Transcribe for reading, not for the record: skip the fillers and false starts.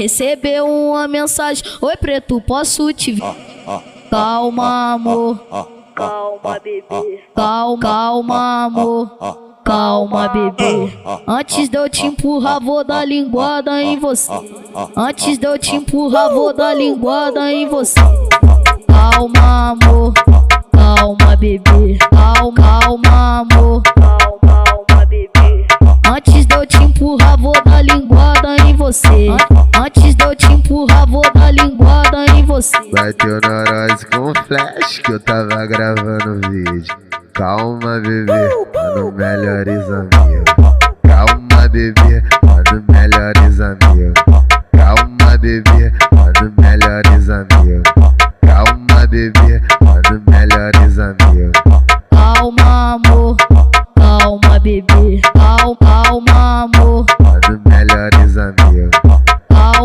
Recebeu uma mensagem: oi preto, posso te ver? Calma amor, Calma, bebê. calma amor, calma bebê. Antes de eu te empurrar vou dar linguada em você. Antes de eu te empurrar vou dar linguada em você. Calma amor, calma bebê. Calma amor, Calma, bebê. antes de eu te empurrar vou dar linguada em você. Antes de eu te empurrar vou dar linguada em você. Bateu na nós com flash que eu tava gravando vídeo. Calma, bebê, mano, melhores amigos. Calma, bebê, mano, melhores amigos.